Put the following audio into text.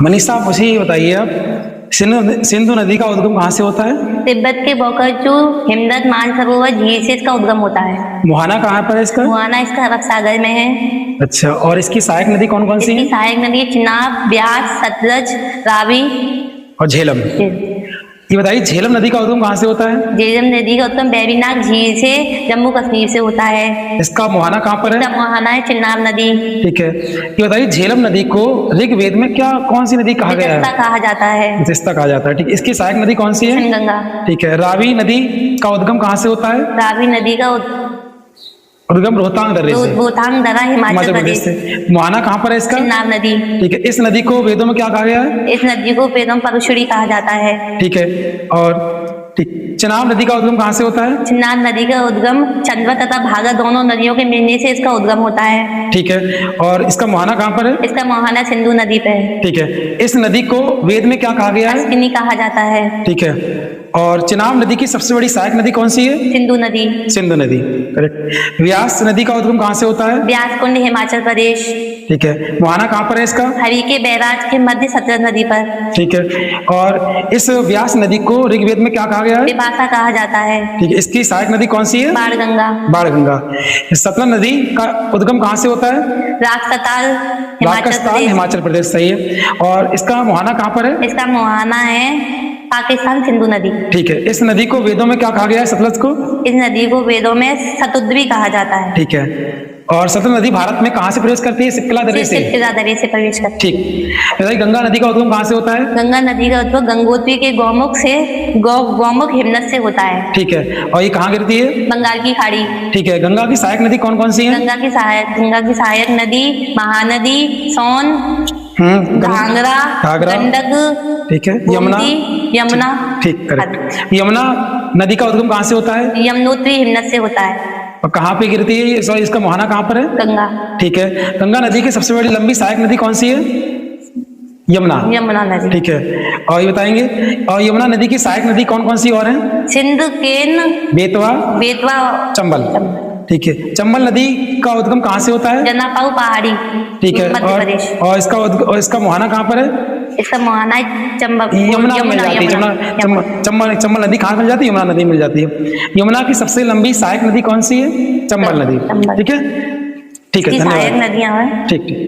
मनीषा, आप मुझे ये बताइए, आप सिंधु नदी का उद्गम कहाँ से होता है? तिब्बत के बोकाचू हिमनद मानसरोवर झील से इसका उद्गम होता है। मुहाना कहाँ पर है इसका? मुहाना इसका अरब सागर में है। अच्छा, और इसकी सहायक नदी कौन कौन सी इसकी है? सहायक नदी चिनाब, ब्यास, सतलज, रावी और झेलम। ये बताइए, झेलम नदी का उद्गम कहाँ से होता है? झेलम नदी का उद्गम बेबीनाग झील से जम्मू कश्मीर से होता है। इसका मुहाना कहाँ पर इसका है? मुहाना है चिनाब नदी। ठीक है, ये बताइए, झेलम नदी को ऋग्वेद में क्या कौन सी नदी कहा गया वितस्ता है? कहा जाता है। वितस्ता कहा जाता है। ठीक, इसकी सहायक नदी कौन सी है? गंगा। ठीक है, रावी नदी का उद्गम कहाँ से होता है? रावी नदी का उद्गम रोहतांग दर्रे से, रोहतांग दर्रा हिमाचल प्रदेश से। मुहाना कहाँ पर है इसका? चिनाब नदी। ठीक है, इस नदी को वेदों में क्या कहा गया है? इस नदी को वेदों परुषणी कहा जाता है। ठीक है, और ठीक, चिनाब नदी का उद्गम कहाँ से होता है? चिनाब नदी का उद्गम चंद्र तथा भागा दोनों नदियों के मिलने से इसका उद्गम होता है। ठीक है, और इसका मुहाना कहाँ पर है? इसका मुहाना सिंधु नदी पे है। ठीक है, इस नदी को वेद में क्या कहा गया है? अस्किनी कहा जाता है। ठीक है, और चिनाब नदी की सबसे बड़ी सहायक नदी कौन सी है? सिंधु नदी। सिंधु नदी, करेक्ट। व्यास नदी का उद्गम कहाँ से होता है? ब्यास कुंड हिमाचल प्रदेश। ठीक है, मुहाना कहाँ पर है इसका? हरि के बैराज के मध्य सतलज नदी पर। ठीक है, और इस व्यास नदी को ऋग्वेद में क्या कहा गया है? विभाषा कहा जाता है। ठीक है, इसकी सहायक नदी कौन सी है? बाणगंगा। बाणगंगा। सतलज नदी का उद्गम कहाँ से होता है? राजस्थान हिमाचल राजस्थान प्रदेश। हिमाचल प्रदेश, सही है। और इसका मुहाना कहाँ पर है? इसका मुहाना है पाकिस्तान सिंधु नदी। ठीक है, इस नदी को वेदों में क्या कहा गया है? सतलज को? इस नदी को वेदों में शतुद्री कहा जाता है। ठीक है, और सतलज नदी भारत में कहाँ से प्रवेश करती है? सिप्पिला दर्रे से। सिप्पिला दर्रे से प्रवेश करती ठीक, बताइए, गंगा नदी का उद्गम कहाँ से होता है? गंगा नदी का उद्गम गंगोत्री के गौमुख से गौमुख हिमनद से होता है। ठीक है, और ये कहाँ गिरती है? बंगाल की खाड़ी। ठीक है, गंगा की सहायक नदी कौन कौन सी है? गंगा की सहायक नदी महानदी, सोन, घाघरा, गंडक, ठीक है, यमुना। यमुना। ठीक, करेक्ट। यमुना नदी का उद्गम कहाँ से होता है? यमुनोत्री हिमनद से होता है। और कहाँ पे गिरती है? सॉरी, इसका मुहाना कहाँ पर है? गंगा। ठीक है, गंगा नदी की सबसे बड़ी लंबी सहायक नदी कौन सी है? यमुना। यमुना नदी। ठीक है, और ये बताएंगे, और यमुना नदी की सहायक नदी कौन कौन सी और हैं? सिंध, केन, बेतवा, बेतवा, चंबल। ठीक है, चंबल नदी का उद्गम कहाँ से होता है? जनापाऊ पहाड़ी। ठीक है, मध्य प्रदेश। और इसका मुहाना कहाँ पर है? इसका मुहाना यमुना मिल जाती है। चंबल नदी कहाँ मिल जाती है? यमुना नदी मिल जाती है। यमुना की सबसे लंबी सहायक नदी कौन सी है? चंबल नदी। ठीक है, ठीक है, सहायक धन्यवाद। नदियां हैं। ठीक ठीक।